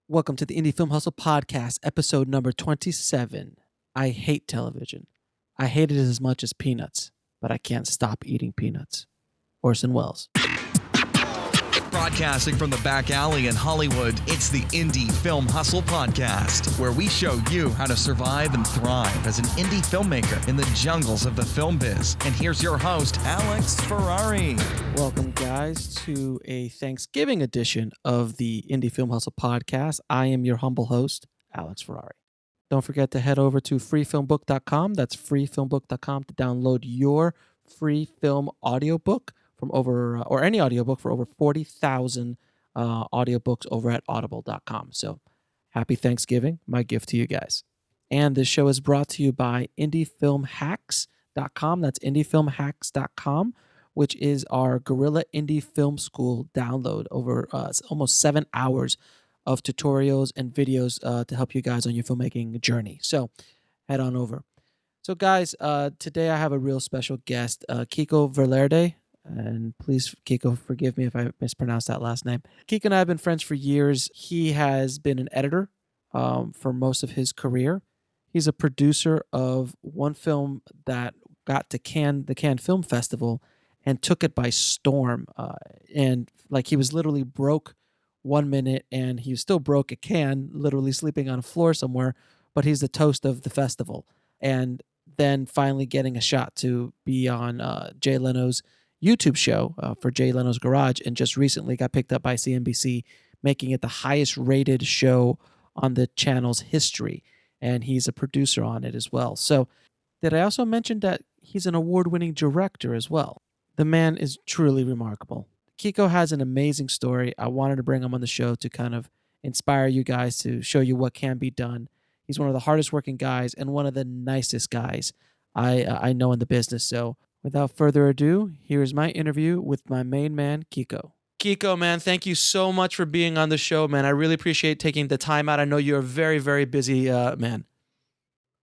Welcome to the Indie Film Hustle Podcast, episode number 27. I hate television. I hate it as much as peanuts, but I can't stop eating peanuts. Orson Welles. Broadcasting from the back alley in Hollywood, it's the Indie Film Hustle Podcast, where we show you how to survive and thrive as an indie filmmaker in the jungles of the film biz. And here's your host, Alex Ferrari. Welcome, guys, to a Thanksgiving edition of the Indie Film Hustle Podcast. I am your humble host, Alex Ferrari. Don't forget to head over to freefilmbook.com. That's freefilmbook.com to download your free film audiobook from over, or any audiobook for over 40,000 audiobooks over at audible.com. So happy Thanksgiving, my gift to you guys. And this show is brought to you by indiefilmhacks.com. That's indiefilmhacks.com, which is our Guerrilla Indie Film School download over almost 7 hours of tutorials and videos to help you guys on your filmmaking journey. So head on over. So guys, today I have a real special guest, Kico Velarde. And please, Kico, forgive me if I mispronounced that last name. Kico and I have been friends for years. He has been an editor for most of his career. He's a producer of one film that got to the Cannes Film Festival and took it by storm. And like he was literally broke 1 minute and he was still broke at Cannes, literally sleeping on a floor somewhere, but he's the toast of the festival. And then finally getting a shot to be on Jay Lenoâ's YouTube show for Jay Leno's Garage, and just recently got picked up by CNBC, making it the highest rated show on the channel's history. And he's a producer on it as well. So did I also mention that he's an award-winning director as well? The man is truly remarkable. Kico has an amazing story. I wanted to bring him on the show to kind of inspire you guys, to show you what can be done. He's one of the hardest working guys and one of the nicest guys I know in the business. So without further ado, here's my interview with my main man, Kico. Kico, man, thank you so much for being on the show, man. I really appreciate taking the time out. I know you're a very, very busy man.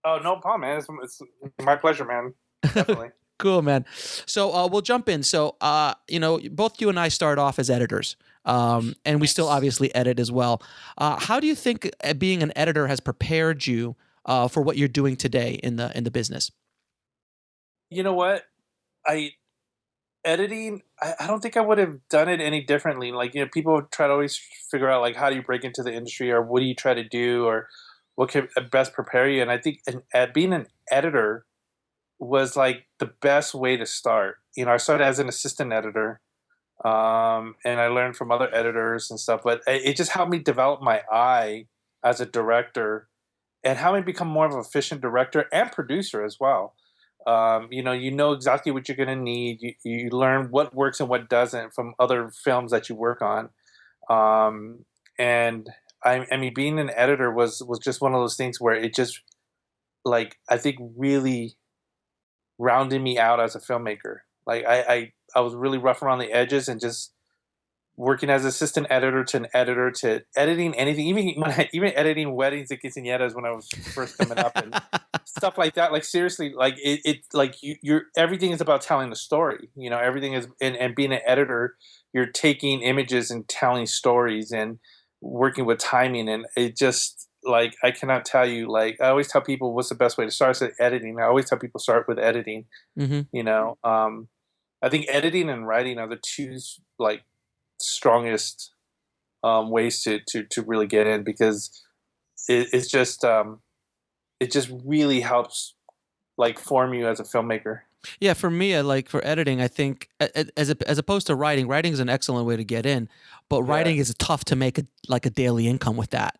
Oh, no problem, man. It's my pleasure, man. Definitely. Cool, man. So we'll jump in. So, both you and I start off as editors, and we still obviously edit as well. How do you think being an editor has prepared you for what you're doing today in the business? You know what? Editing, I don't think I would have done it any differently. Like, people try to always figure out, like, how do you break into the industry, or what do you try to do, or what can best prepare you? And I think being an editor was, like, the best way to start. I started as an assistant editor, and I learned from other editors and stuff. But it just helped me develop my eye as a director and helped me become more of an efficient director and producer as well. You know exactly what you're going to need. You learn what works and what doesn't from other films that you work on. And I mean, being an editor was just one of those things where it just, like, I think really rounded me out as a filmmaker. Like I was really rough around the edges, and just working as assistant editor to an editor to editing anything, even editing weddings and quinceañeras when I was first coming up and stuff like that. Like, seriously, like it like you're everything is about telling the story. Everything is, and being an editor, you're taking images and telling stories and working with timing, and it just, like, I cannot tell you, like, I always tell people what's the best way to start. So editing. I always tell people start with editing. Mm-hmm. I think editing and writing are the two, like, strongest ways to really get in, because it just really helps, like, form you as a filmmaker. Yeah, for me, like, for editing, I think as opposed to writing is an excellent way to get in, but writing is tough to make a daily income with that.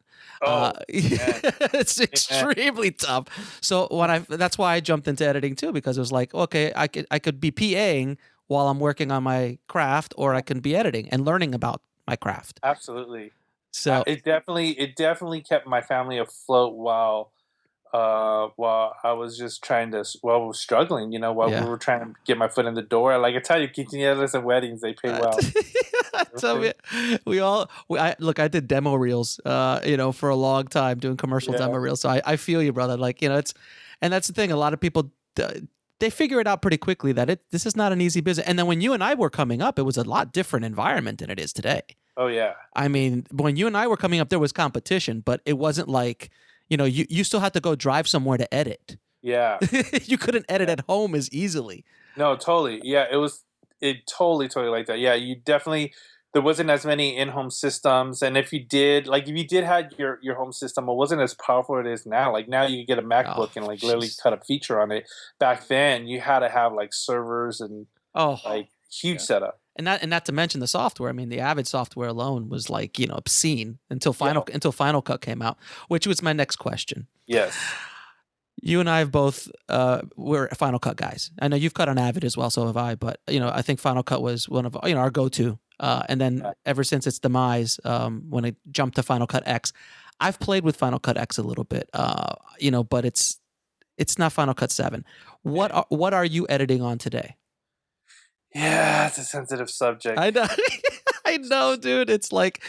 It's extremely tough. So that's why I jumped into editing too, because it was like, okay, I could be PAing while I'm working on my craft, or I can be editing and learning about my craft. Absolutely. So it definitely kept my family afloat while I was just was struggling, while we were trying to get my foot in the door. Like I tell you, quinceañeras and weddings, they pay well. So I did demo reels, for a long time, doing commercial demo reels. So I feel you, brother. Like, and that's the thing. A lot of people, they figure it out pretty quickly that this is not an easy business. And then when you and I were coming up, it was a lot different environment than it is today. Oh yeah. I mean, when you and I were coming up, there was competition, but it wasn't like, you still had to go drive somewhere to edit. Yeah. You couldn't edit Yeah. at home as easily. No, totally. Yeah, it totally like that. Yeah, you definitely there wasn't as many in-home systems, and if you did have your home system, it wasn't as powerful as it is now. Like now you can get a Oh, MacBook and like literally jeez. cut a feature on it. Back then you had to have like servers and Oh, like huge yeah. setup. And not to mention the software. I mean, the Avid software alone was like, obscene until Yeah. Final Cut came out, which was my next question. Yes. You and I have both we're Final Cut guys. I know you've cut on Avid as well, so have I. But I think Final Cut was one of our go-to. And then Yeah. ever since its demise, when it jumped to Final Cut X, I've played with Final Cut X a little bit. But it's not Final Cut 7. What are you editing on today? Yeah, it's a sensitive subject. I know, I know, dude. It's like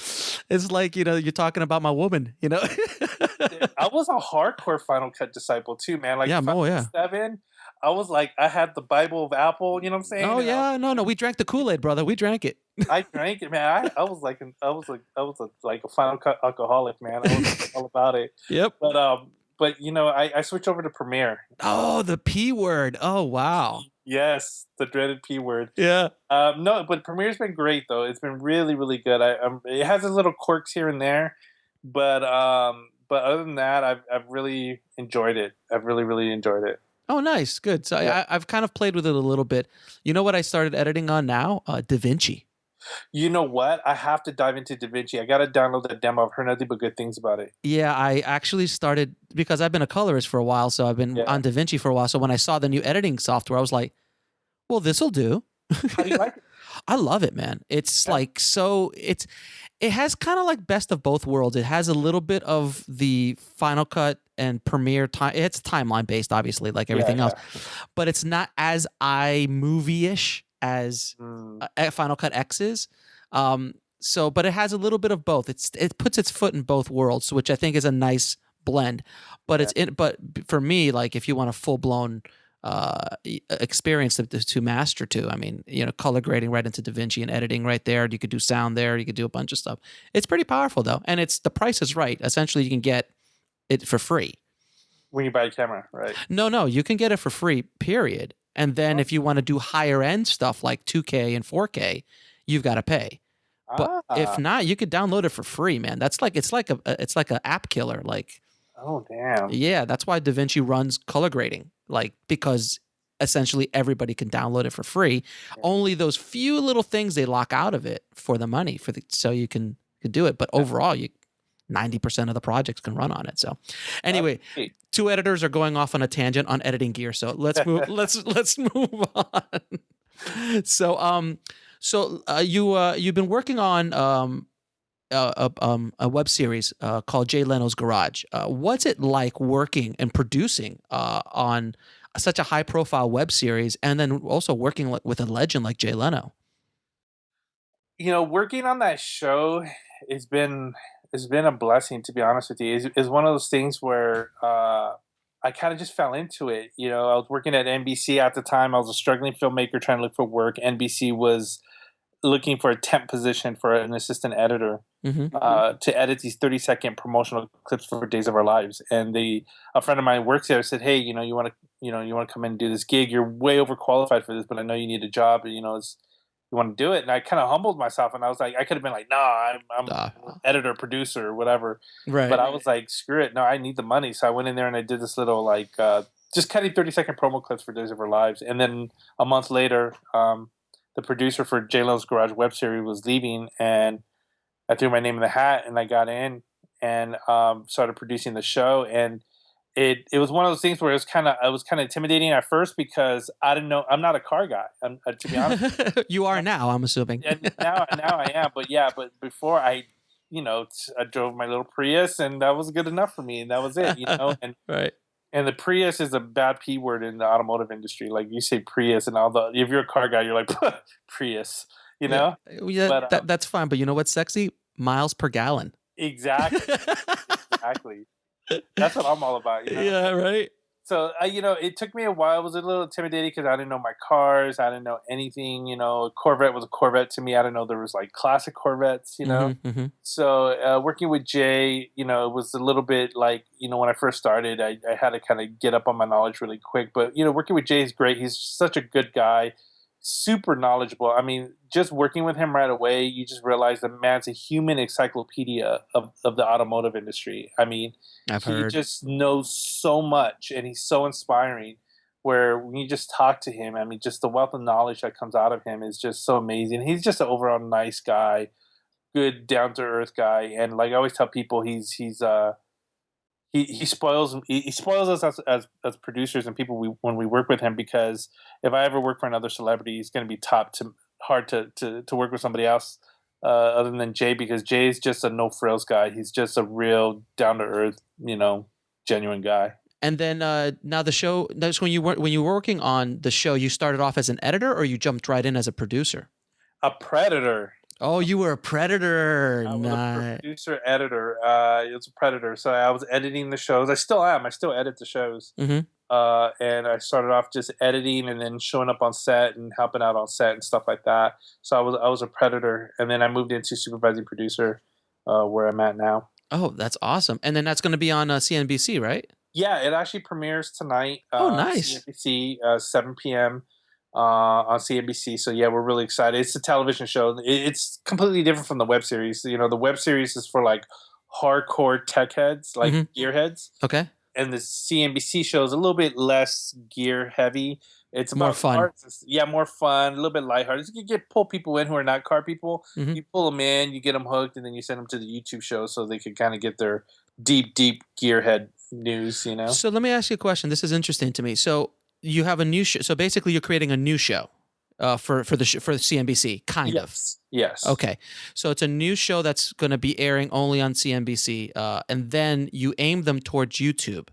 you're talking about my woman. I was a hardcore Final Cut disciple too, man. Like Yeah, Final Mo. Cut Yeah. 7, I was like, I had the Bible of Apple. You know what I'm saying? Oh And yeah. No. We drank the Kool-Aid, brother. We drank it. I drank it, man. I was a Final Cut alcoholic, man. I was all about it. Yep. But I switched over to Premiere. Oh, the P word. Oh, wow. Yes, the dreaded P word. Yeah. No, but Premiere's been great though. It's been really, really good. It has its little quirks here and there, but other than that, I've really enjoyed it. I've really, really enjoyed it. Oh, nice. Good. So Yeah. I've kind of played with it a little bit. You know what I started editing on now? DaVinci. You know what? I have to dive into DaVinci. I got to download that demo. I've heard nothing but good things about it. Yeah, I actually started because I've been a colorist for a while, so I've been Yeah. on DaVinci for a while. So when I saw the new editing software, I was like, well, this'll do. How do you like it? I love it, man. It's Yeah. like it has kind of like best of both worlds. It has a little bit of the Final Cut and Premiere time. It's timeline based, obviously, like everything else, but it's not as iMovie-ish as Final Cut X is. But it has a little bit of both. It puts its foot in both worlds, which I think is a nice blend. But but for me, like if you want a full blown experience to master to, I mean, color grading right into DaVinci and editing right there. You could do sound there. You could do a bunch of stuff. It's pretty powerful though, and the price is right. Essentially, you can get it for free. When you buy a camera, right? No, you can get it for free. Period. And then if you want to do higher end stuff like 2K and 4K, you've got to pay. But if not, you could download it for free, man. It's like a app killer. Like, oh damn. Yeah, that's why DaVinci runs color grading. Like, because essentially everybody can download it for free. Yeah. Only those few little things they lock out of it for the money so you can do it. But overall, 90% of the projects can run on it. So anyway, two editors are going off on a tangent on editing gear. So let's move. let's move on. So you've been working on a web series called Jay Leno's Garage. What's it like working and producing on such a high profile web series, and then also working with a legend like Jay Leno? Working on that show has been a blessing, to be honest with you. It's one of those things where I kind of just fell into it. I was working at NBC at the time. I was a struggling filmmaker trying to look for work. NBC was looking for a temp position for an assistant editor to edit these 30-second promotional clips for Days of Our Lives. And a friend of mine works there. Said, "Hey, you want to come in and do this gig? You're way overqualified for this, but I know you need a job. You want to do it?" And I kind of humbled myself, and I was like, I could have been like, "Nah, I'm editor, producer, whatever." Right. But I was like, "Screw it! No, I need the money." So I went in there and I did this little just cutting 30-second promo clips for Days of Our Lives. And then a month later, the producer for Jay Leno's Garage web series was leaving, and I threw my name in the hat, and I got in and started producing the show. And it was one of those things where it was kind of intimidating at first because I didn't know. I'm not a car guy, to be honest. You are now, I'm assuming. And now I am, but before I drove my little Prius, and that was good enough for me, and that was it, And right. And the Prius is a bad P word in the automotive industry. Like you say Prius, and if you're a car guy, you're like Prius, Yeah, But, that's fine. But you know what's sexy? Miles per gallon. Exactly. Exactly. That's what I'm all about. Yeah, right. So, it took me a while. I was a little intimidated because I didn't know my cars. I didn't know anything. A Corvette was a Corvette to me. I didn't know there was like classic Corvettes. Mhm, mhm. So, working with Jay, it was a little bit like, when I first started, I had to kind of get up on my knowledge really quick. But, working with Jay is great. He's such a good guy, super knowledgeable. I mean, just working with him right away, you just realize the man's a human encyclopedia of the automotive industry. I mean, I've he heard. just knows so much and he's so inspiring. Where when you just talk to him, I mean, just the wealth of knowledge that comes out of him is just so amazing. He's just an overall nice guy, good, down to earth guy, and like I always tell people, he spoils us as producers and people when we work with him, because if I ever work for another celebrity, he's going to be hard to work with somebody else other than Jay, because Jay is just a no frills guy. He's just a real down to earth, genuine guy. And then now the show. That's when you were working on the show. You started off as an editor, or you jumped right in as a producer. A predator. Oh, you were a predator. I was a Nice. producer editor. It was a predator. So I was editing the shows. I still am. I still edit the shows. Mhm. And I started off just editing and then showing up on set and helping out on set and stuff like that. So I was a predator, and then I moved into supervising producer, where I'm at now. Oh, that's awesome. And then that's going to be on CNBC, right? Yeah, it actually premieres tonight, Oh, on nice. CNBC, 7 p.m. On CNBC. So yeah, we're really excited. It's a television show. It's completely different from the web series. The web series is for like hardcore tech heads, like Mhm. gearheads, Okay. and the CNBC show is a little bit less gear heavy. It's More about fun. cars. Yeah, more fun, a little bit lighthearted. You get pull people in who are not car people. Mhm. You pull them in, you get them hooked, and then you send them to the YouTube show so they can kind of get their deep gearhead news. So let me ask you a question. This is interesting to me. So you have a new show. So basically, you're creating a new show for the CNBC, kind of. Yes, yes, Okay, so it's a new show that's going to be airing only on CNBC, and then you aim them towards YouTube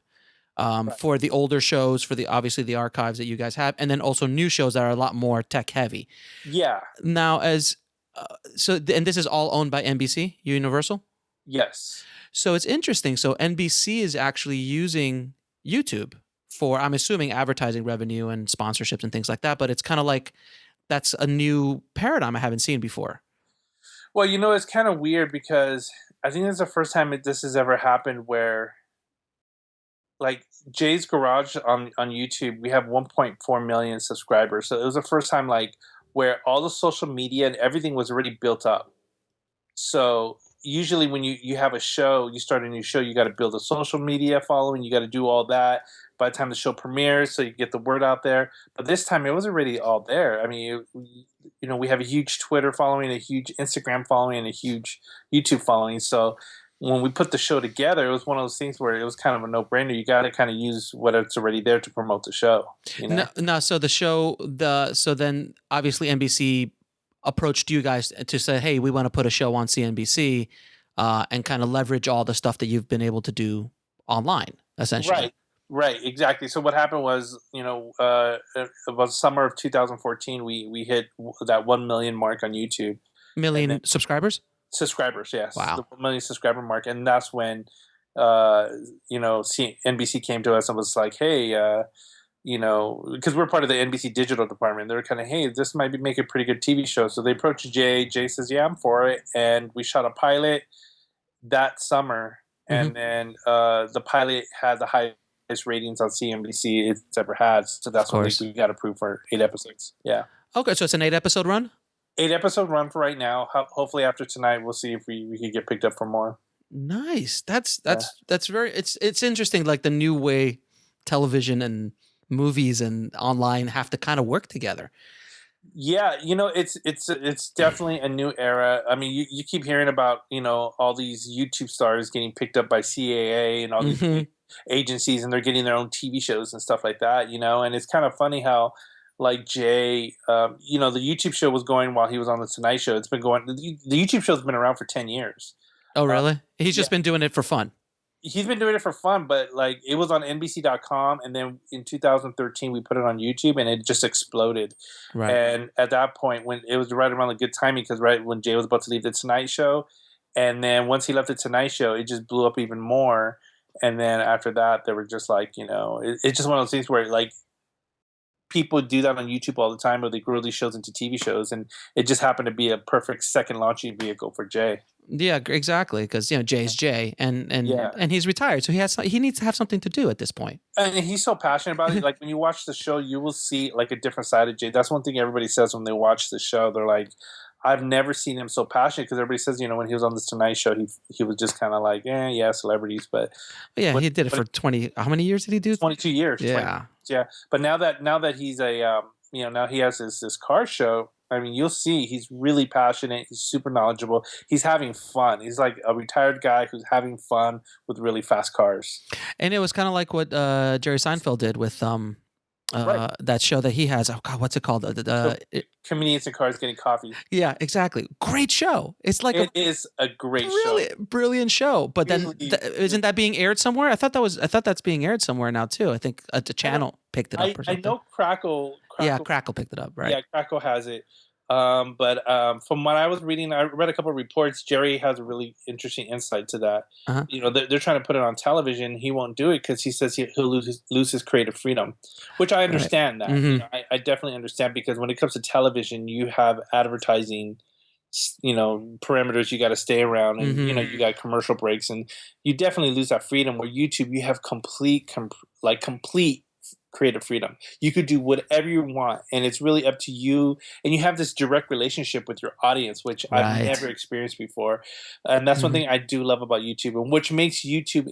right. for the older shows, for the obviously the archives that you guys have, and then also new shows that are a lot more tech heavy. Yeah, Now, and this is all owned by NBC Universal. yes. So it's interesting. So NBC is actually using YouTube for, I'm assuming, advertising revenue and sponsorships and things like that. But it's kind of like that's a new paradigm I haven't seen before. Well, it's kind of weird because I think this is the first time this has ever happened where, like, Jay's Garage on YouTube, we have 1.4 million subscribers. So it was the first time, like, where all the social media and everything was already built up. So usually when you have a show, you start a new show, you got to build a social media following, you got to do all that by the time the show premieres, so you get the word out there. But this time it was already all there. I mean, we have a huge Twitter following, a huge Instagram following, and a huge YouTube following. So when we put the show together, it was one of those things where it was kind of a no-brainer. You got to kind of use what's already there to promote the show. No, so so then obviously NBC approached you guys to say, hey, we want to put a show on CNBC and kind of leverage all the stuff that you've been able to do online, essentially. Right, exactly. So what happened was, about summer of 2014, we hit that 1 million mark on YouTube. And then Million subscribers? subscribers, yes, the Wow. 1 million subscriber mark, and that's when, NBC came to us and was like, hey, because we're part of the NBC digital department. They were kind of, hey, this might make a pretty good TV show. So they approached Jay. Jay says, yeah, I'm for it. And we shot a pilot that summer. Hmm. And then the pilot had the highest ratings on CNBC it's ever had. So Of that's when course. we got approved for 8 episodes. Yeah. Okay, so it's an 8-episode run? 8-episode run for right now. Hopefully after tonight, we'll see if we could get picked up for more. Nice. That's Yeah. that's very it's interesting, like the new way television and movies and online have to kind of work together. Yeah, it's definitely a new era. I mean, you keep hearing about all these YouTube stars getting picked up by CAA and all these Hmm. agencies, and they're getting their own TV shows and stuff like that. And it's kind of funny how, like, Jay, the YouTube show was going while he was on the Tonight Show. It's been going. The YouTube show's been around for 10 years. Oh, Uh, really? He's yeah, just been doing it for fun. he's been doing it for fun, but like it was on NBC.com, and then in 2013 we put it on YouTube, and it just exploded. Right. And at that point, when it was right around the good timing, because right when Jay was about to leave the Tonight Show, and then once he left the Tonight Show, it just blew up even more. And then after that, they were just like, it's just one of those things where like people do that on YouTube all the time, or they grow these shows into TV shows, and it just happened to be a perfect second launching vehicle for Jay. Yeah, exactly. Because Jay's Jay, Yeah. and he's retired, so he needs to have something to do at this point. And he's so passionate about it. Like when you watch the show, you will see like a different side of Jay. That's one thing everybody says when they watch the show. They're like, I've never seen him so passionate, because everybody says, when he was on the Tonight Show, he was just kind of like, yeah, celebrities. But yeah, he did it for 20. How many years did he do? 22 years. Yeah, yeah. But now that he's now he has this car show. I mean, you'll see he's really passionate. He's super knowledgeable. He's having fun. He's like a retired guy who's having fun with really fast cars. And it was kind of like what Jerry Seinfeld did with Right. that show that he has. Oh God, what's it called? Convenience in Cars Getting Coffee. Yeah, exactly. Great show. It's like it is a great brilliant show. But then Really isn't that being aired somewhere? I thought that's being aired somewhere now too. I think the channel picked it up or something. I know Crackle. Yeah, Crackle picked it up, right? Yeah, Crackle has it. But from what I was reading, I read a couple of reports. Jerry has a really interesting insight to that. Uh-huh. They're trying to put it on television. He won't do it because he says he'll lose his creative freedom, which I understand that. Mm-hmm. I definitely understand, because when it comes to television, you have advertising, parameters you got to stay around, and Mm-hmm. you got commercial breaks, and you definitely lose that freedom. Where YouTube, you have complete creative freedom. You could do whatever you want, and it's really up to you. And you have this direct relationship with your audience, which I've never experienced before. And that's one thing I do love about YouTube, and which makes YouTube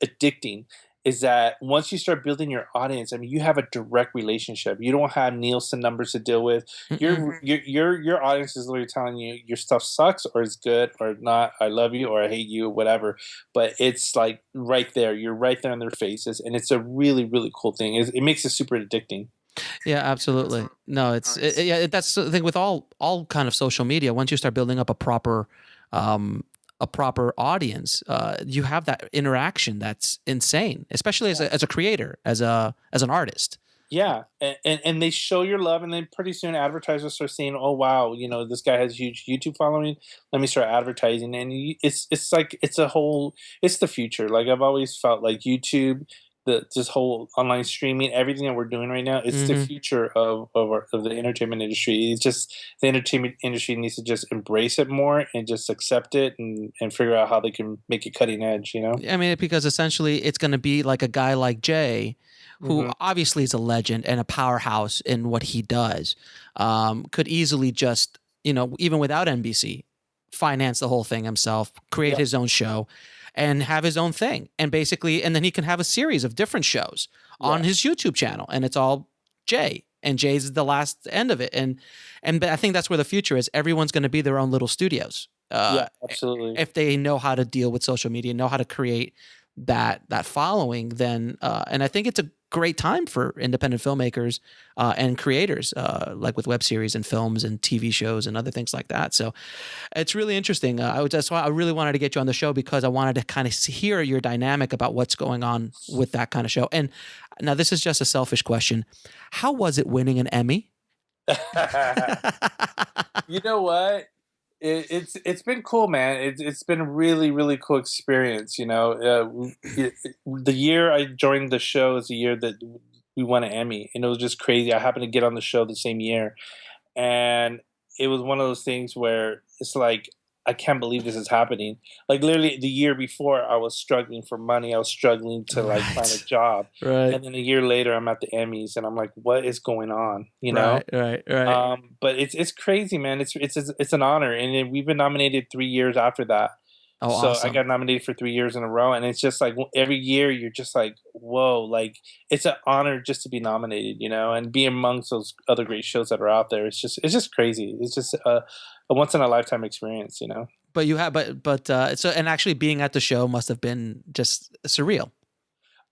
addicting, is that once you start building your audience, I mean, you have a direct relationship. You don't have Nielsen numbers to deal with. Your audience is literally telling you your stuff sucks, or is good, or not. I love you, or I hate you, whatever. But it's like right there. You're right there in their faces, and it's a really, really cool thing. It makes it super addicting. Yeah, absolutely. No, that's the thing with all kind of social media. Once you start building up a proper audience, you have that interaction that's insane, especially as a creator, as an artist. Yeah, and they show your love, and then pretty soon advertisers start saying, "Oh wow, this guy has a huge YouTube following. Let me start advertising." And it's like it's the future. Like I've always felt like YouTube, this whole online streaming, everything that we're doing right now, it's the future of the entertainment industry. It's just the entertainment industry needs to just embrace it more and just accept it and figure out how they can make it cutting edge. I mean, because essentially it's going to be like a guy like Jay, who obviously is a legend and a powerhouse in what he does, could easily just, even without NBC, finance the whole thing himself, create his own show, and have his own thing. And then he can have a series of different shows on his YouTube channel, and it's all Jay. And Jay's the last end of it. And I think that's where the future is. Everyone's going to be their own little studios. Yeah, absolutely. If they know how to deal with social media, know how to create that following, then and I think it's a great time for independent filmmakers and creators, like with web series and films and TV shows and other things like that. So it's really interesting. That's why I really wanted to get you on the show, because I wanted to kind of hear your dynamic about what's going on with that kind of show. And now this is just a selfish question. How was it winning an Emmy? You know what? It's been cool, man. It's been a really, really cool experience. The year I joined the show is the year that we won an Emmy, and it was just crazy. I happened to get on the show the same year, and it was one of those things where it's like, I can't believe this is happening. Like literally the year before, I was struggling for money. I was struggling to find a job. Right. And then a year later, I'm at the Emmys, and I'm like, what is going on? Right. But it's crazy, man. It's an honor, and we've been nominated 3 years after that. Oh, so awesome. I got nominated for 3 years in a row, and it's just like every year you're just like, whoa, like it's an honor just to be nominated, and be amongst those other great shows that are out there. It's just crazy. It's just a once in a lifetime experience, But you have, so, and actually being at the show must have been just surreal.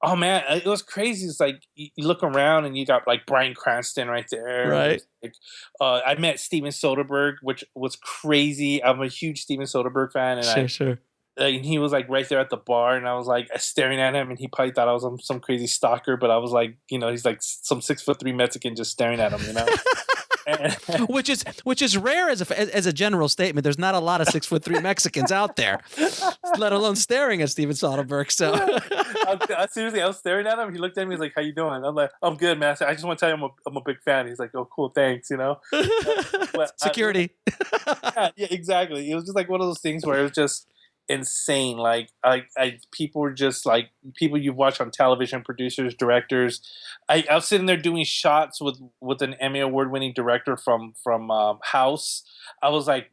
Oh man, it was crazy. It's like you look around and you got like Bryan Cranston right there. Right. Like, I met Steven Soderbergh, which was crazy. I'm a huge Steven Soderbergh fan, and Sure. And he was like right there at the bar, and I was like staring at him, and he probably thought I was some crazy stalker, but I was like, he's like some 6'3" Mexican just staring at him, which is rare as a general statement. There's not a lot of 6'3" Mexicans out there, let alone staring at Steven Soderbergh. So seriously, I was staring at him. He looked at me. He's like, "How you doing?" I'm like, "I'm good, man." I just want to tell you, I'm a big fan. He's like, "Oh, cool, thanks." Security. Yeah, exactly. It was just like one of those things where it was just insane. Like, people were just like people you've watched on television, producers, directors. I was sitting there doing shots with an Emmy award-winning director from House. I was like,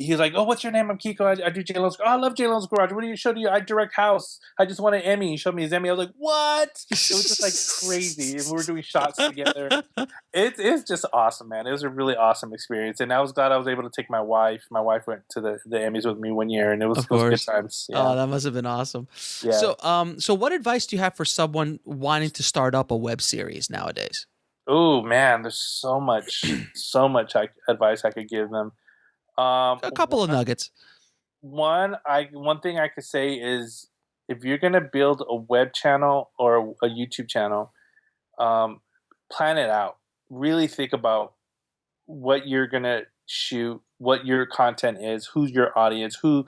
he's like, "Oh, what's your name?" "I'm Kico. I do Jay Lenoâ's." "Oh, I love Jay Lenoâ's Garage. What do you show to you?" "I direct House. I just won an Emmy." He showed me his Emmy. I was like, "What?" It was just like crazy. And we were doing shots together. It's just awesome, man. It was a really awesome experience, and I was glad I was able to take my wife. My wife went to the Emmys with me one year, and it was good times. Yeah. Oh, that must have been awesome. Yeah. So what advice do you have for someone wanting to start up a web series nowadays? Oh man, there's so much advice I could give them. A couple of nuggets. One thing I could say is, if you're gonna build a web channel or a YouTube channel, plan it out. Really think about what you're gonna shoot, what your content is, who's your audience, who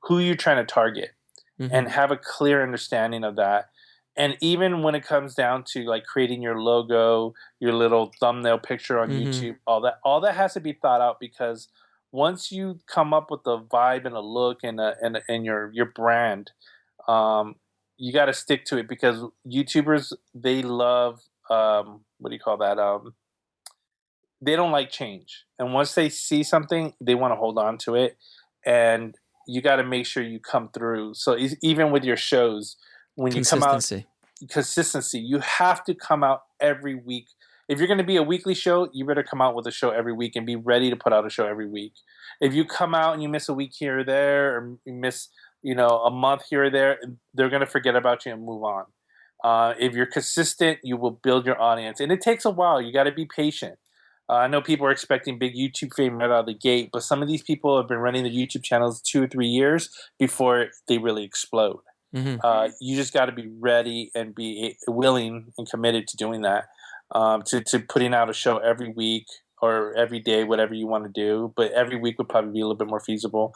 you're trying to target, and have a clear understanding of that. And even when it comes down to like creating your logo, your little thumbnail picture on YouTube, all that has to be thought out, because once you come up with a vibe and a look and your brand, you got to stick to it, because YouTubers, they love what do you call that? They don't like change, and once they see something, they want to hold on to it, and you got to make sure you come through. So even with your shows, when you come out, consistency, you have to come out every week. If you're going to be a weekly show, you better come out with a show every week and be ready to put out a show every week. If you come out and you miss a week here or there, or you miss, a month here or there, they're going to forget about you and move on. If you're consistent, you will build your audience, and it takes a while. You got to be patient. I know people are expecting big YouTube fame right out of the gate, but some of these people have been running the YouTube channels 2 or 3 years before they really explode. You just got to be ready and be willing and committed to doing that, to putting out a show every week or every day, whatever you want to do. But every week would probably be a little bit more feasible.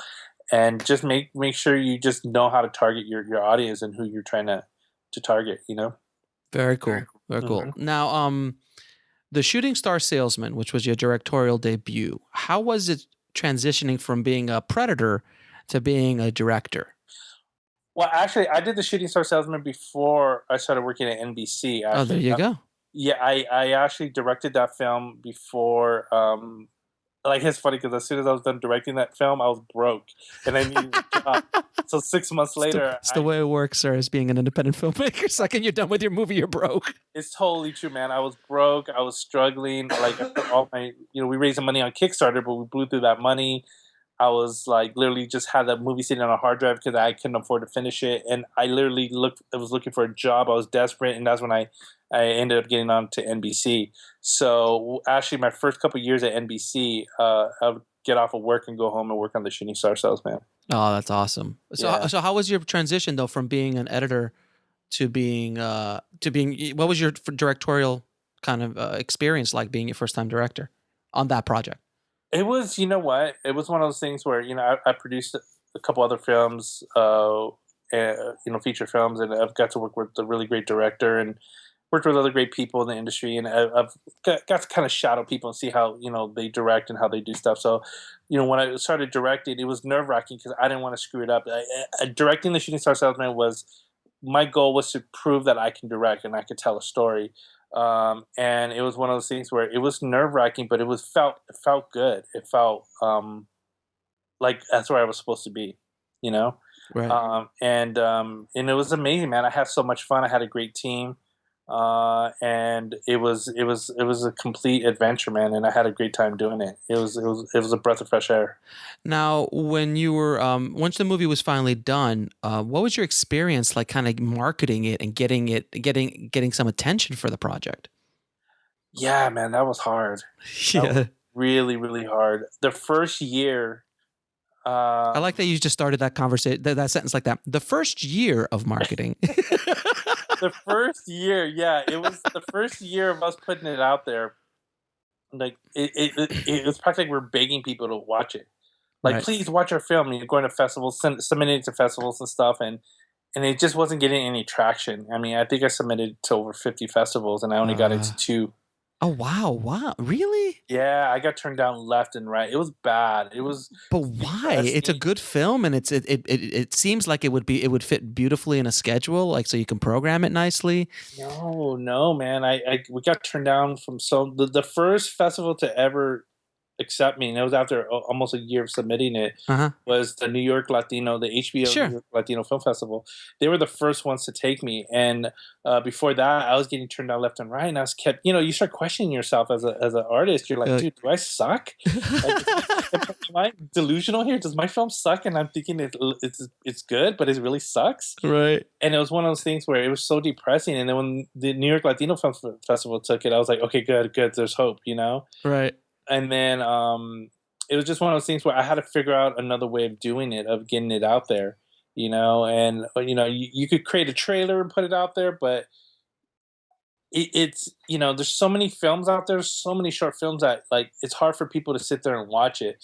And just make sure you just know how to target your audience and who you're trying to target, Very cool. Very cool. Now, the Shooting Star Salesman, which was your directorial debut, how was it transitioning from being a predator to being a director? Well, actually, I did the Shooting Star Salesman before I started working at NBC. Actually. Oh, there you go. Yeah, I actually directed that film before. Like, it's funny because as soon as I was done directing that film, I was broke and I needed a job. So 6 months later, it's the way it works, sir, as being an independent filmmaker. Second you're done with your movie, you're broke. It's totally true, man. I was broke. I was struggling. Like, I put all my, we raised some money on Kickstarter, but we blew through that money. I was like, literally just had that movie sitting on a hard drive because I couldn't afford to finish it. And I literally was looking for a job. I was desperate. And that's when I ended up getting on to NBC. So actually my first couple of years at NBC, I would get off of work and go home and work on the Shooting Star Salesman. Oh, that's awesome. So, so how was your transition though, from being an editor to being, what was your directorial kind of experience like, being your first time director on that project? It was, you know what? It was one of those things where, I produced a couple other films, feature films, and I've got to work with a really great director and worked with other great people in the industry. And I've got to kind of shadow people and see how, they direct and how they do stuff. So, when I started directing, it was nerve-wracking because I didn't want to screw it up. Directing the Shooting Star Salesman my goal was to prove that I can direct and I could tell a story. And it was one of those things where it was nerve-wracking, but it felt good. It felt like that's where I was supposed to be, Right. And it was amazing, man. I had so much fun. I had a great team, and it was a complete adventure, man. And I had a great time doing it. It was a breath of fresh air. Now, when you were once the movie was finally done, what was your experience like, kind of marketing it and getting some attention for the project? Yeah, man, that was hard. Yeah, that was really, really hard. The first year. I like that you just started that conversation, that sentence like that. The first year of marketing. The first year, yeah, it was the first year of us putting it out there. like it was practically like we're begging people to watch it. Like, Right. please watch our film. And you're going to festivals, submitting it to festivals and stuff, and it just wasn't getting any traction. I mean, I think I submitted to over 50 festivals, and I only got Uh, into 2. oh wow, really? Yeah, I got turned down left and right. It was bad. It was But why? It's a depressing. good film, and it seems like it would fit beautifully in a schedule, like so you can program it nicely. No, no, man. We got turned down from the first festival to ever accept me, and it was after almost a year of submitting it, Uh huh. was the New York Latino, the HBO New Sure. York Latino Film Festival. They were the first ones to take me, and before that, I was getting turned down left and right, and I was kept, you start questioning yourself as an artist. You're like, Uh, dude, do I suck? Like, am I delusional here? Does my film suck? And I'm thinking it's good, but it really sucks. right. And it was one of those things where it was so depressing. And then when the New York Latino Film Festival took it, I was like, okay, good, good. There's hope. Right. And then it was just one of those things where I had to figure out another way of doing it, of getting it out there. And you could create a trailer and put it out there, but it's there's so many films out there, so many short films that, like, it's hard for people to sit there and watch it,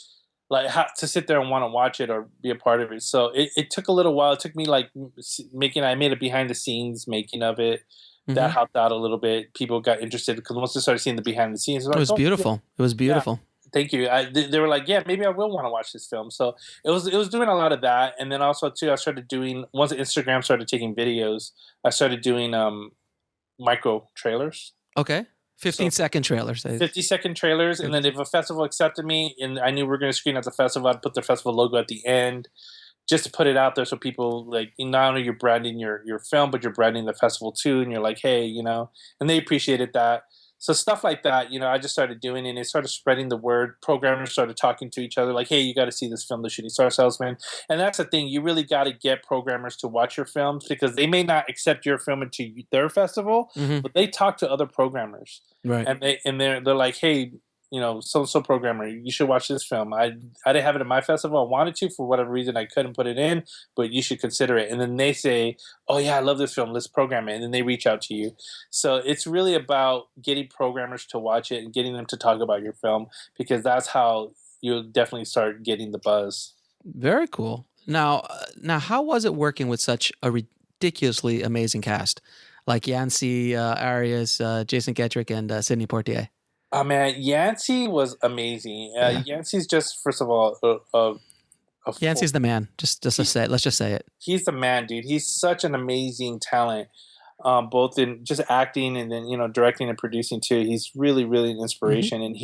like, to sit there and want to watch it or be a part of it. So it took a little while. It took me, like, I made a behind the scenes making of it. That Mhm. helped out a little bit. People got interested because once they started seeing the behind the scenes, they're It like, was oh, beautiful. It was yeah, beautiful. thank you. They were like, yeah, maybe I will want to watch this film. So it was doing a lot of that. And then also too, I started doing, once Instagram started taking videos, I started doing micro trailers. Okay. So 15-second trailers. 50-second trailers. And then if a festival accepted me and I knew we were going to screen at the festival, I'd put the festival logo at the end just to put it out there so people, like, not only you're branding your film, but you're branding the festival too. And you're like, hey, and they appreciated that. So stuff like that, I just started doing it, and it started spreading the word. Programmers started talking to each other like, hey, you got to see this film, The Shooting Star Salesman. And that's the thing. You really got to get programmers to watch your films, because they may not accept your film into their festival, Mhm. but they talk to other programmers. Right. And they're like, hey, so programmer, you should watch this film. I didn't have it at my festival. I wanted to, for whatever reason I couldn't put it in, but you should consider it. And then they say, oh yeah, I love this film, let's program it. And then they reach out to you. So it's really about getting programmers to watch it and getting them to talk about your film, because that's how you'll definitely start getting the buzz. Very cool. Now, how was it working with such a ridiculously amazing cast like Yancy Arias, Jason Gedrick, and Sidney Poitier? Oh man, Yancey was amazing. Yeah. Yancey's just, first of all, a Yancy's the man. Just to say it. Let's just say it. he's the man, dude. He's such an amazing talent, both in just acting and then directing and producing too. He's really, really an inspiration, and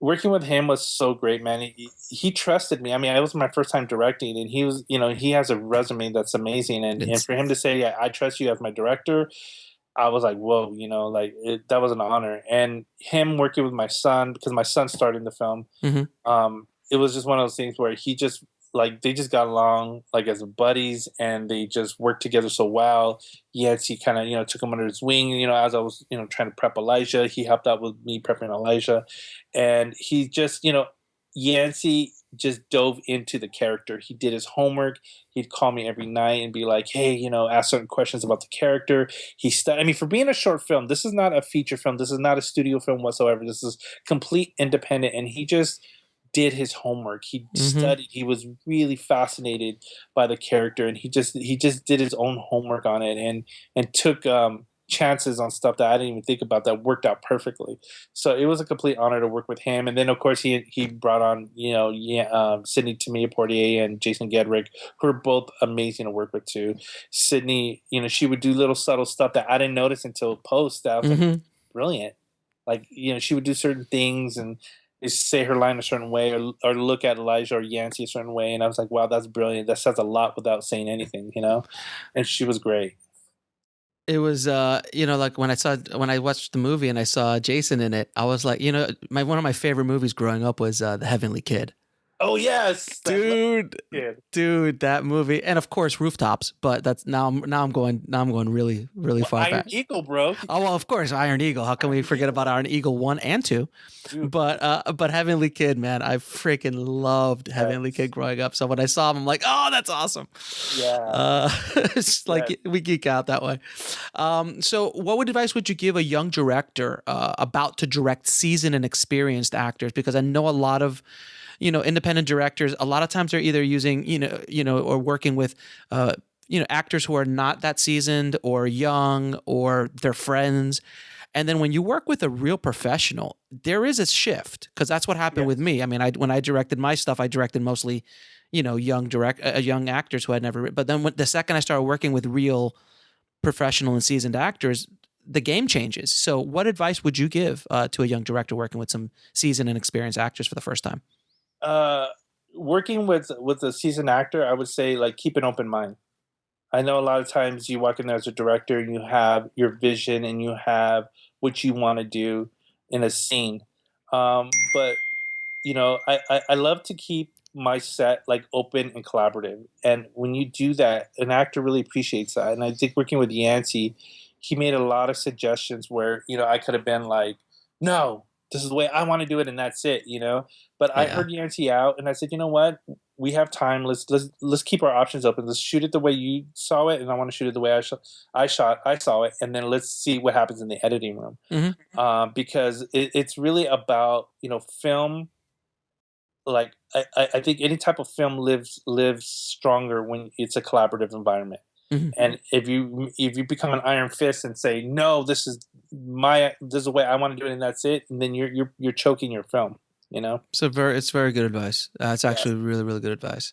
working with him was so great, man. He trusted me. I mean, it was my first time directing, and he was, he has a resume that's amazing, and for him to say, yeah, I trust you as my director, I was like, whoa, that was an honor. And him working with my son, because my son starred in the film, Mhm. it was just one of those things where they just got along like as buddies, and they just worked together so well. Yancey kind of, took him under his wing, as I was, trying to prep Elijah. He helped out with me prepping Elijah. And he just, Yancey just dove into the character. He did his homework. He'd call me every night and be like, hey, ask certain questions about the character. I mean, for being a short film, this is not a feature film. This is not a studio film whatsoever. This is complete independent. And he just did his homework. He studied. He was really fascinated by the character, and he just did his own homework on it, and took chances on stuff that I didn't even think about that worked out perfectly. So it was a complete honor to work with him. And then of course he brought on Sidney Poitier and Jason Gedrick, who are both amazing to work with too. Sidney, she would do little subtle stuff that I didn't notice until post. That was like brilliant. Like she would do certain things and say her line a certain way, or look at Elijah or Yancey a certain way, and I was like, wow, that's brilliant. That says a lot without saying anything, And she was great. It was, like when I watched the movie and I saw Jason in it, I was like, one of my favorite movies growing up was The Heavenly Kid. Oh yes, dude, that movie, and of course Rooftops. But that's now I'm going really far Iron back. Eagle, bro. Oh well, of course Iron Eagle. How can we forget about Iron Eagle 1 and 2? Dude. But Heavenly Kid, man, I freaking loved Heavenly Kid growing up. So when I saw him, I'm like, oh, that's awesome. Yeah, it's like we geek out that way. So what advice would you give a young director about to direct seasoned and experienced actors? Because I know a lot of, independent directors, a lot of times they're either using, or working with, actors who are not that seasoned or young or their friends. And then when you work with a real professional, there is a shift because that's what happened with me. I mean, when I directed my stuff, I directed mostly, young actors who had never. But then the second I started working with real professional and seasoned actors, the game changes. So, what advice would you give to a young director working with some seasoned and experienced actors for the first time? Working with a seasoned actor, I would say like keep an open mind. I know a lot of times you walk in there as a director and you have your vision and you have what you want to do in a scene. But I love to keep my set like open and collaborative. And when you do that, an actor really appreciates that. And I think working with Yancey, he made a lot of suggestions where, I could have been like, no, this is the way I want to do it and that's it. But I Yeah. heard Yancey out and I said, you know what? We have time. Let's keep our options open. Let's shoot it the way you saw it, and I want to shoot it the way I saw it, and then let's see what happens in the editing room. Hmm. Because it's really about film. Like I think any type of film lives stronger when it's a collaborative environment. Hmm. And if you become an iron fist and say no, this is the way I want to do it, and that's it, and then you're choking your film. So it's very good advice. It's Yeah. actually really, really good advice.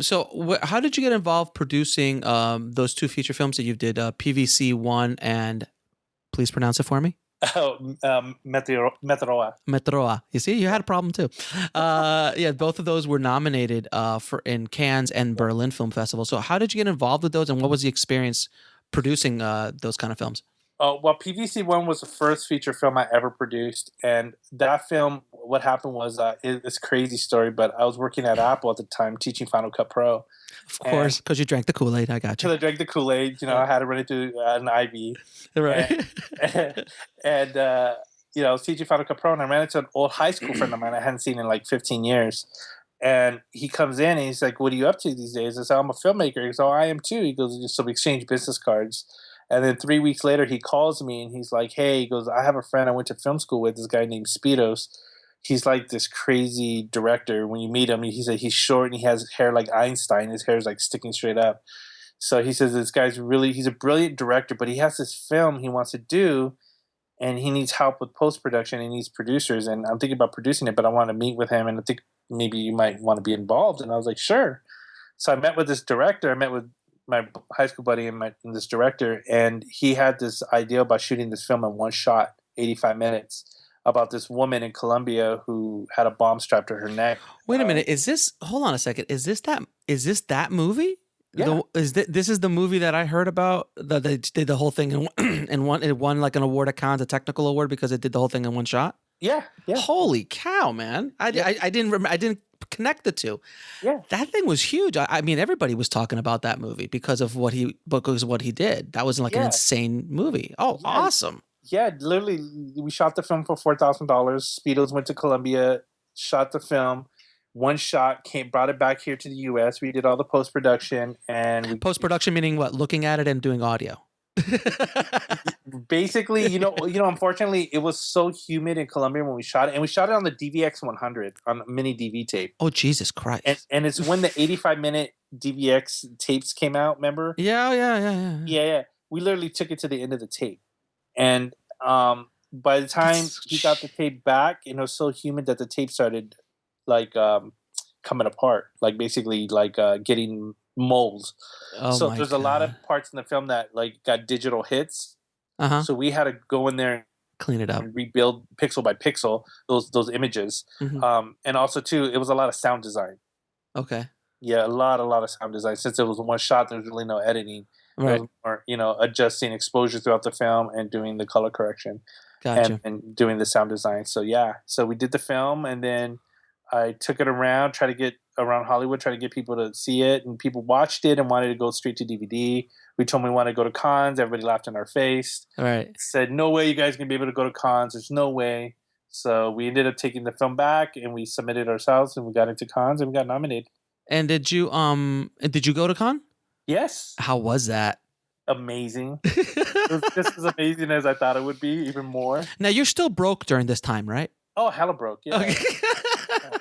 So how did you get involved producing those two feature films that you did, PVC One and please pronounce it for me? Oh, Meteoroa. Metroa. You see, you had a problem too. Yeah, both of those were nominated for in Cannes and Berlin Film Festival. So how did you get involved with those, and what was the experience producing those kind of films? Well, PVC One was the first feature film I ever produced, and that film, what happened was, it's a crazy story, but I was working at Apple at the time, teaching Final Cut Pro, Of and course, because you drank the Kool-Aid. I got you. till I drank the Kool Aid, I had to run into an IV, Right. and and I was teaching Final Cut Pro, and I ran into an old high school friend of mine I hadn't seen in like 15 years. And he comes in and he's like, "What are you up to these days?" I said, "I'm a filmmaker." He goes, "Oh, I am too." He goes, "So we exchange business cards." And then 3 weeks later, he calls me and he's like, "Hey," he goes, "I have a friend I went to film school with, this guy named Speedos. He's like this crazy director. When you meet him, he said he's short and he has hair like Einstein. His hair is like sticking straight up." So he says this guy's he's a brilliant director, but he has this film he wants to do and he needs help with post production. He needs producers, and I'm thinking about producing it, but I want to meet with him, and I think maybe you might want to be involved. And I was like, sure. So I met with this director. I met with my high school buddy and this director, and he had this idea about shooting this film in one shot, 85 minutes, about this woman in Colombia who had a bomb strapped to her neck. Wait a minute. Hold on a second. Is this that movie? Yeah, This is the movie that I heard about that they did the whole thing it won like an award at Cannes, a technical award because it did the whole thing in one shot. yeah, yeah, Holy cow, man! yeah, I didn't I didn't connect the two. yeah. That thing was huge. I mean, everybody was talking about that movie because of what he did. That was like an Yeah. insane movie. Oh, Yeah. awesome! Yeah, literally, we shot the film for $4,000. Speedos went to Colombia, shot the film. One shot, brought it back here to the U.S. We did all the post production, and Post production meaning what? Looking at it and doing audio. basically, unfortunately, it was so humid in Colombia when we shot it, and we shot it on the DVX 100 on a mini DV tape. Oh, Jesus Christ! And it's when the 85-minute DVX tapes came out. Remember? Yeah. Yeah. We literally took it to the end of the tape, and by the time he got the tape back, it was so humid that the tape started like coming apart, like basically like getting mold. Oh So my there's a lot of God. parts in the film that like got digital hits. Uh-huh. So we had to go in there Clean it up. and rebuild pixel by pixel those images. Mhm. And also too, it was a lot of sound design. Okay. Yeah, a lot of sound design. Since it was one shot, there's really no editing. It Right. was more, adjusting exposure throughout the film and doing the color correction Gotcha. and doing the sound design. So yeah, so we did the film, and then I took it around, try to get around Hollywood, try to get people to see it, and people watched it and wanted to go straight to DVD. We told them we want to go to cons. Everybody laughed in our face. All right. Said, "No way, you guys can be able to go to cons. There's no way." So we ended up taking the film back, and we submitted ourselves, and we got into cons, and we got nominated. And did you go to con? Yes. How was that? amazing. It was just as amazing as I thought it would be, even more. Now you're still broke during this time, right? Oh, hella broke. Yeah. Okay. Yeah.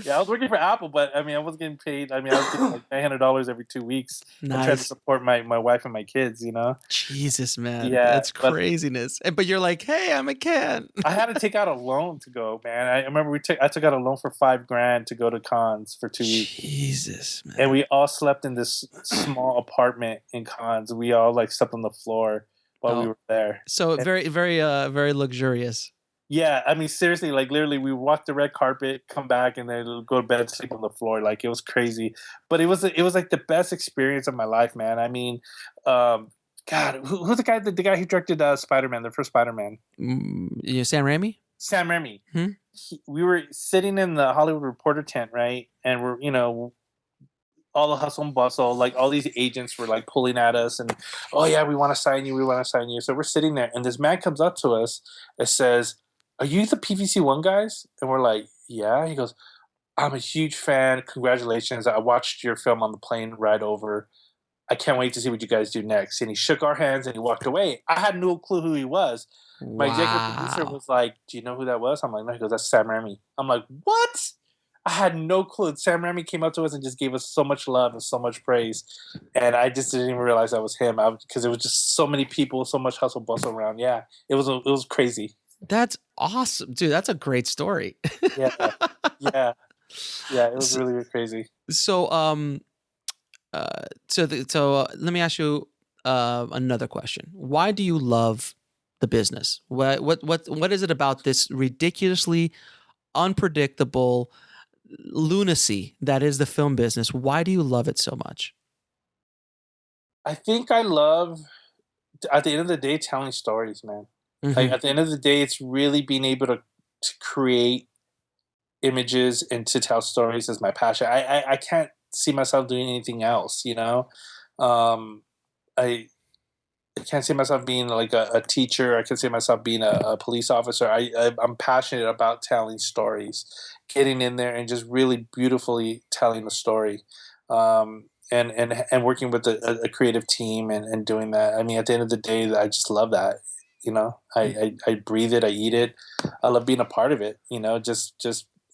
Yeah, I was working for Apple, but I mean, I was getting paid. I mean, I was getting like $900 every 2 weeks and trying to Nice. support my wife and my kids, you know? Jesus, man. Yeah, That's but craziness. But you're like, hey, I'm a can. I had to take out a loan to go, man. I remember I took out a loan for $5,000 to go to cons for 2 weeks. Jesus, And man. we all slept in this small apartment in cons. We all like slept on the floor while we Oh, were there. so And very, very, very luxurious. yeah, I mean, seriously, like literally, we walked the red carpet, come back, and then go to bed, sleep on the floor. Like it was crazy, but it was like the best experience of my life, man. I mean, God, who's the guy who directed Spider-Man, the first Spider-Man? Sam Raimi? Sam Raimi. Hmm? We were sitting in the Hollywood Reporter tent, right? And we're, all the hustle and bustle, like all these agents were like pulling at us and, oh yeah, we want to sign you. We want to sign you. So we're sitting there and this man comes up to us and says, are you the PVC1 guys? And we're like, yeah. He goes, I'm a huge fan. Congratulations. I watched your film on the plane ride over. I can't wait to see what you guys do next. And he shook our hands and he walked away. I had no clue who he was. My executive producer Wow. was like, do you know who that was? I'm like, no. He goes, that's Sam Raimi. I'm like, what? I had no clue. Sam Raimi came up to us and just gave us so much love and so much praise. And I just didn't even realize that was him because it was just so many people, so much hustle bustle around. Yeah, it was crazy. That's awesome, dude. That's a great story. Yeah, yeah, yeah. It was S- really, really crazy. So, let me ask you another question. Why do you love the business? What is it about this ridiculously unpredictable lunacy that is the film business? Why do you love it so much? I think I love, at the end of the day, telling stories, man. Like Hmm. at the end of the day, it's really being able to create images and to tell stories is my passion. I can't see myself doing anything else, you know? Um, I I can't see myself being like a teacher. I can see myself being a police officer. I'm passionate about telling stories, getting in there and just really beautifully telling a story, and working with a creative team and doing that. I mean, at the end of the day, I just love that. You know, I breathe it. I eat it. I love being a part of it. You know, just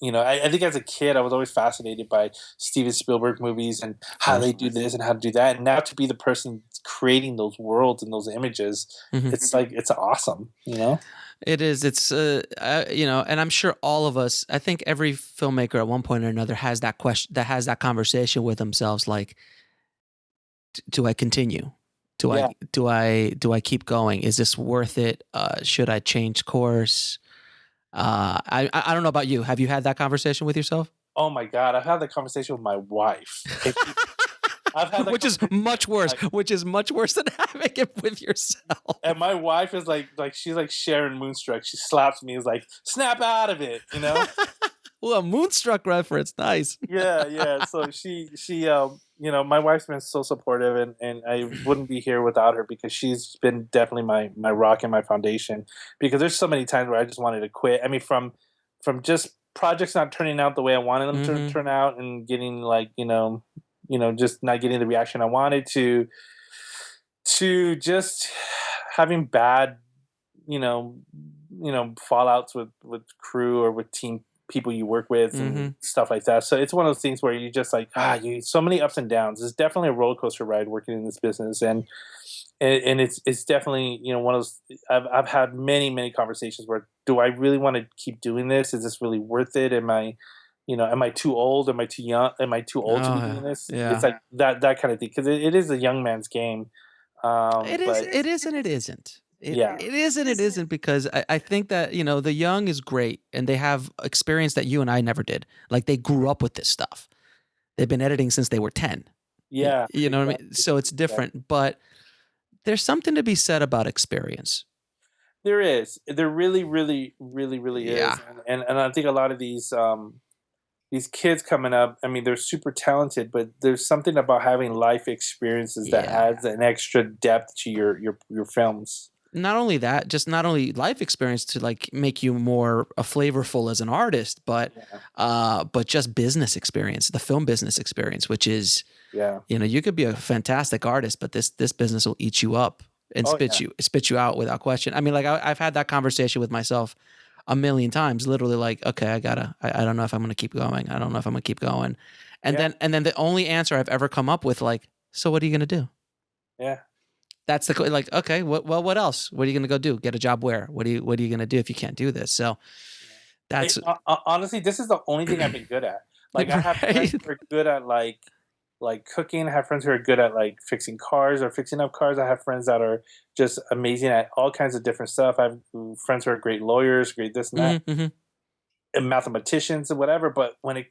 I think as a kid, I was always fascinated by Steven Spielberg movies and Of how they course. do this and how to do that. And now to be the person creating those worlds and those images, Hmm. it's like it's awesome, you know? It is. It's and I'm sure all of us. I think every filmmaker at one point or another has that question, that has that conversation with themselves. Like, do I continue? Do I Yeah. do I keep going? Is this worth it? Should I change course? I don't know about you. Have you had that conversation with yourself? Oh my God, I've had the conversation with my wife. I've had that Which is conversation much worse. like, Which is much worse than having it with yourself. and my wife is like she's like Sharon Moonstruck. She slaps me, is like, snap out of it, you know? Well, a Moonstruck reference. Nice. Yeah, yeah. So my wife's been so supportive, and I wouldn't be here without her because she's been definitely my rock and my foundation. Because there's so many times where I just wanted to quit. I mean, from just projects not turning out the way I wanted them to Hmm. turn out, and getting like just not getting the reaction I wanted to just having bad you know fallouts with crew or with team people you work with Hmm. and stuff like that. So it's one of those things where you just like you so many ups and downs. It's definitely a roller coaster ride working in this business, and it's definitely one of those. I've had many conversations where, do I really want to keep doing this? Is this really worth it? Am I too old? Am I too young? Am I too old to be Oh doing this? It's yeah. like that kind of thing, because it is a young man's game. It is. But It is, and it isn't. yeah, It is, and it isn't, because I think that the young is great, and they have experience that you and I never did. Like, they grew up with this stuff. They've been editing since they were 10. yeah, You know what I mean? exactly. So it's Exactly. different, but there's something to be said about experience. There is. There really Yeah. is, and I think a lot of these kids coming up, I mean, they're super talented, but there's something about having life experiences that Yeah. adds an extra depth to your films. Not only that, just not only life experience to like make you more flavorful as an artist, but just business experience, the film business experience, which is, Yeah. you could be a fantastic artist, but this business will eat you up and spit you out without question. I mean, like I've had that conversation with myself a million times, literally like, okay, I don't know if I'm going to keep going. I don't know if I'm going to keep going. And then the only answer I've ever come up with, like, so what are you going to do? Yeah. That's like, okay, what else? What are you going to go do? Get a job where? What are you going to do if you can't do this? So that's honestly, this is the only thing I've been good at. Like I have friends who are good at like cooking. I have friends who are good at like fixing cars or fixing up cars. I have friends that are just amazing at all kinds of different stuff. I have friends who are great lawyers, great this and that. Mm-hmm. And mathematicians and whatever, but when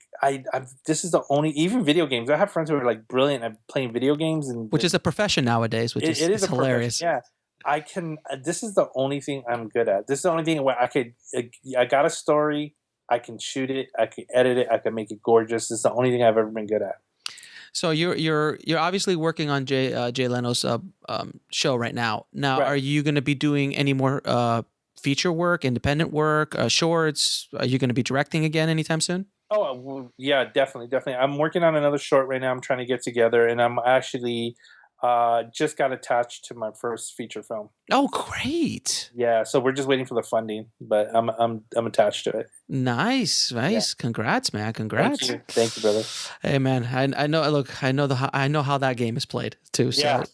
this is the only, even video games. I have friends who are like brilliant at playing video games, and which is a profession nowadays, which it is hilarious. Yeah, I can. This is the only thing I'm good at. This is the only thing where I got a story. I can shoot it. I can edit it. I can make it gorgeous. This is the only thing I've ever been good at. So you're obviously working on Jay Leno's show right now. Now, Right. Are you going to be doing any more feature work, independent work, shorts? Are you going to be directing again anytime soon? Oh, well, yeah, definitely. I'm working on another short right now. I'm trying to get together, and I'm actually just got attached to my first feature film. Oh, great! Yeah, so we're just waiting for the funding, but I'm attached to it. Nice. Yeah. Congrats, man. Congrats. Thank you, brother. Hey, man. I know. Look, I know how that game is played too. So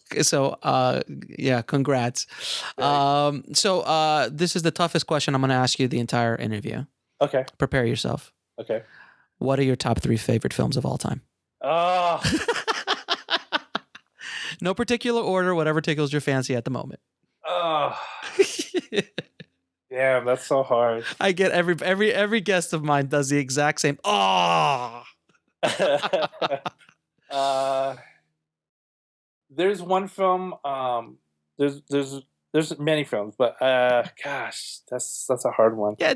yeah. Congrats. Right. So this is the toughest question I'm going to ask you the entire interview. Okay. Prepare yourself. Okay. What are your top 3 favorite films of all time? Oh. No particular order, whatever tickles your fancy at the moment. Oh. Damn, that's so hard. I get every guest of mine does the exact same. Oh. There's one film. There's many films, but gosh, that's a hard one. Yeah,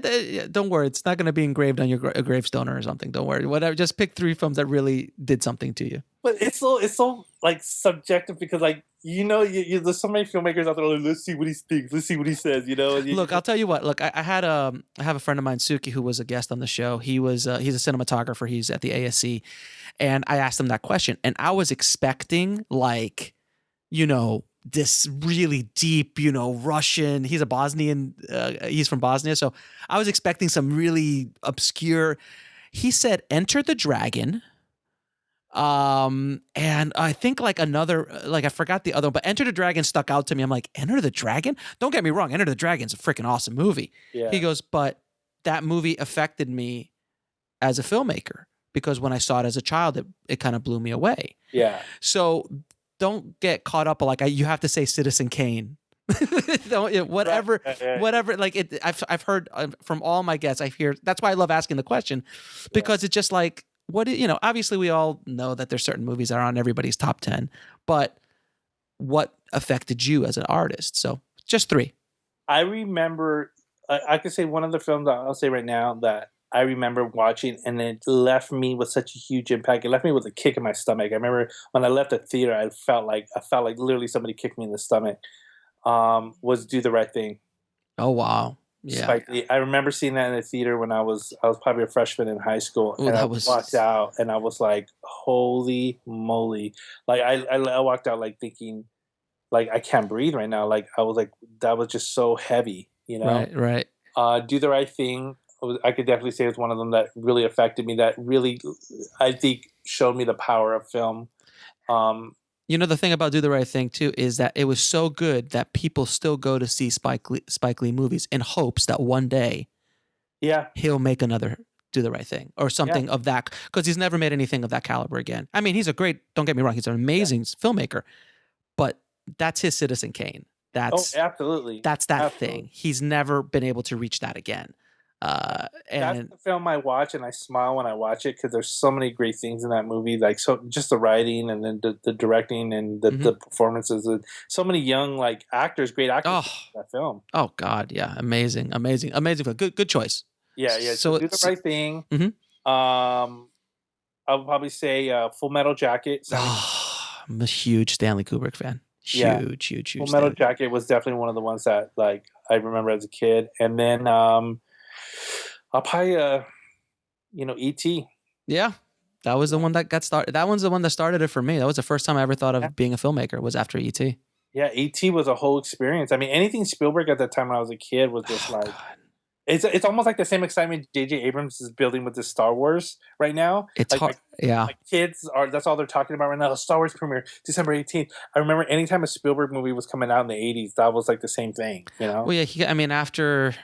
don't worry. It's not going to be engraved on your gravestone or something. Don't worry. Whatever. Just pick 3 films that really did something to you. But it's so like subjective because like there's so many filmmakers out there. Like, let's see what he speaks. Let's see what he says. Look, I'll tell you what. Look, I have a friend of mine, Suki, who was a guest on the show. He's a cinematographer. He's at the ASC, and I asked him that question, and I was expecting like, this really deep, Russian. He's a Bosnian. He's from Bosnia, so I was expecting some really obscure. He said, "Enter the Dragon." And I think like another, like I forgot the other one, but Enter the Dragon stuck out to me. I'm like, Enter the Dragon? Don't get me wrong, Enter the Dragon's a freaking awesome movie. Yeah. He goes, but that movie affected me as a filmmaker because when I saw it as a child, it kind of blew me away. Yeah. So don't get caught up like you have to say Citizen Kane. Whatever. Like I've heard from all my guests. I hear that's why I love asking the question because it's just like. Obviously we all know that there's certain movies that are on everybody's top 10, but what affected you as an artist? So just 3. I remember, I could say one of the films that I'll say right now that I remember watching and it left me with such a huge impact. It left me with a kick in my stomach. I remember when I left the theater, I felt like literally somebody kicked me in the stomach, was Do the Right Thing. Oh, wow. Yeah. Spike Lee. I remember seeing that in the theater when I was probably a freshman in high school, and I walked out, and I was like, "Holy moly!" Like I walked out like thinking, like I can't breathe right now. Like I was like, that was just so heavy, Right. Do the Right Thing. I could definitely say it's one of them that really affected me. That really, I think, showed me the power of film. The thing about Do the Right Thing too is that it was so good that people still go to see Spike Lee movies in hopes that one day, he'll make another Do the Right Thing or something of that, because he's never made anything of that caliber again. I mean, he's a great. Don't get me wrong, he's an amazing filmmaker, but that's his Citizen Kane. That's absolutely. That's that thing. He's never been able to reach that again. And that's the film I watch, and I smile when I watch it because there's so many great things in that movie. Like just the writing, and then the directing, and the performances. And so many young actors, great actors in that film. Oh God, yeah, amazing film. Good choice. Yeah. So Do the Right Thing. Mm-hmm. I would probably say Full Metal Jacket. I'm a huge Stanley Kubrick fan. Yeah. Huge Full Metal dude. Jacket was definitely one of the ones that like I remember as a kid. And then I'll probably E.T. Yeah. That was the one that got started. That one's the one that started it for me. That was the first time I ever thought Yeah. of being a filmmaker was after E.T. Yeah, E.T. was a whole experience. I mean, anything Spielberg at that time when I was a kid was just Oh, like God. it's almost like the same excitement J.J. Abrams is building with this Star Wars right now. It's Like hard. Yeah. my kids are that's all they're talking about right now. Star Wars premiere December 18th. I remember anytime a Spielberg movie was coming out in the 80s, that was like the same thing, you know? Well, yeah. I mean, after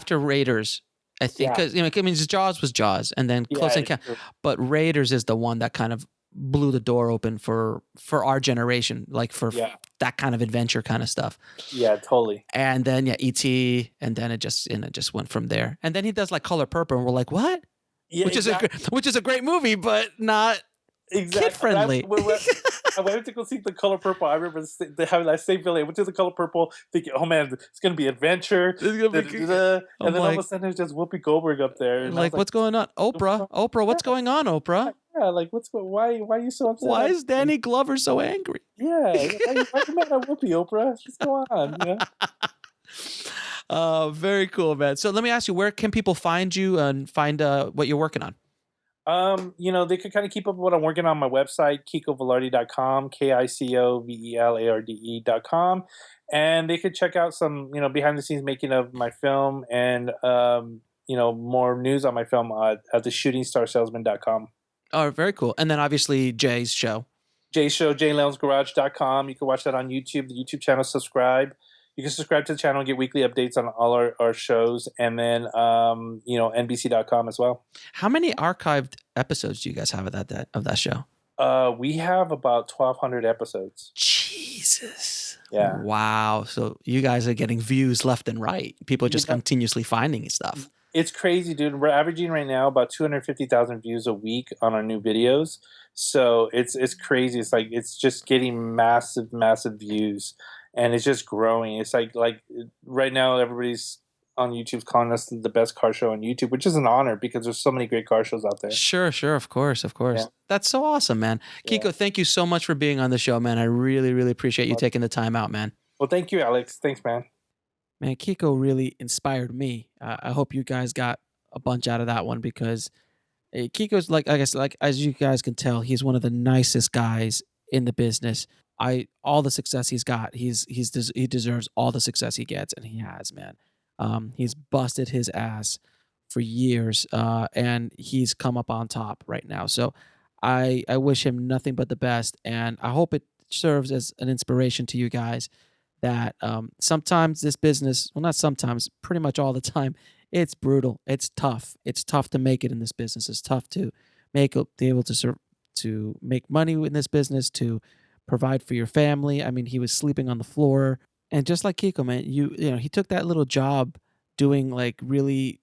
Raiders, I think Yeah. because I mean, Jaws was Jaws, and then Close Yeah, Encounter, true. but Raiders is the one that kind of blew the door open for our generation, like for Yeah. that kind of adventure kind of stuff. Yeah, totally. And then E.T. and then it just went from there. And then he does like Color Purple, and we're like, what? Yeah, exactly. Which is a great movie, but not kid friendly. I went to go see The Color Purple. I remember having that same feeling. I went to The Color Purple thinking, oh man, it's going to be adventure. It's gonna be And then all like, of a sudden, there's just Whoopi Goldberg up there. And like, what's going on? Oprah, what's going on, Oprah? Yeah, like, why are you so upset? Why is Danny Glover so angry? Yeah, why you mad at Whoopi, Oprah? What's going on? Yeah. Very cool, man. So let me ask you, where can people find you and find what you're working on? They could kind of keep up with what I'm working on my website, KicoVelarde.com, KicoVelarde.com. And they could check out some, behind the scenes making of my film and, more news on my film at the Shooting Star Salesman.com. Oh, very cool. And then obviously Jay's show. Jay's show, JayLenoâsGarage.com. You can watch that on YouTube, the YouTube channel, subscribe. You can subscribe to the channel and get weekly updates on all our shows. And then, NBC.com as well. How many archived episodes do you guys have of that show? We have about 1,200 episodes. Jesus. Yeah. Wow. So you guys are getting views left and right. People are just continuously finding stuff. It's crazy, dude. We're averaging right now about 250,000 views a week on our new videos. So it's crazy. It's like it's just getting massive views. And it's just growing. It's like right now, everybody's on YouTube's calling us the best car show on YouTube, which is an honor because there's so many great car shows out there. Sure. Of course. Yeah. That's so awesome, man. Kico, thank you so much for being on the show, man. I really, really appreciate you taking the time out, man. Well, thank you, Alex. Thanks, man. Man, Kico really inspired me. I hope you guys got a bunch out of that one because Kiko's like as you guys can tell, he's one of the nicest guys in the business. All the success he's got, he deserves all the success he gets, and he has, man. He's busted his ass for years, and he's come up on top right now. So I wish him nothing but the best, and I hope it serves as an inspiration to you guys that sometimes this business, well, not sometimes, pretty much all the time, it's brutal. It's tough. It's tough to make it in be tough to be able to make money in this business, to provide for your family. I mean, he was sleeping on the floor. And just like Kico, man, he took that little job doing like really,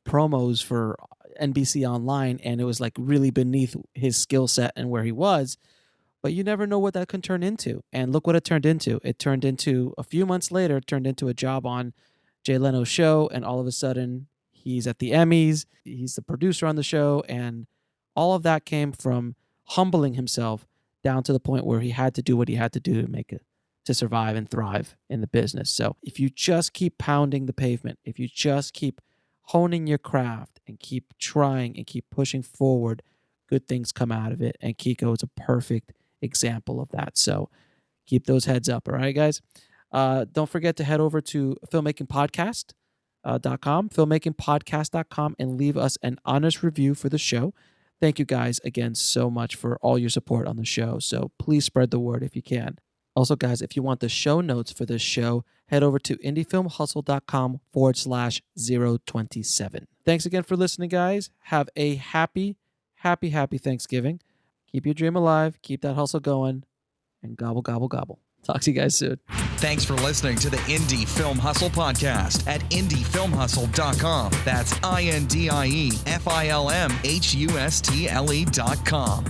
promos for NBC Online, and it was like really beneath his skill set and where he was. But you never know what that can turn into. And look what it turned into. It turned into, a few months later, it turned into a job on Jay Leno's show, and all of a sudden, he's at the Emmys, he's the producer on the show, and all of that came from humbling himself down to the point where he had to do what he had to do to survive and thrive in the business. So if you just keep pounding the pavement, if you just keep honing your craft and keep trying and keep pushing forward, good things come out of it. And Kico is a perfect example of that. So keep those heads up. All right, guys. Don't forget to head over to filmmakingpodcast.com, and leave us an honest review for the show. Thank you guys again so much for all your support on the show. So please spread the word if you can. Also, guys, if you want the show notes for this show, head over to indiefilmhustle.com/027. Thanks again for listening, guys. Have a happy Thanksgiving. Keep your dream alive. Keep that hustle going. And gobble, gobble, gobble. Talk to you guys soon. Thanks for listening to the Indie Film Hustle podcast at indiefilmhustle.com. That's INDIEFILMHUSTLE.com.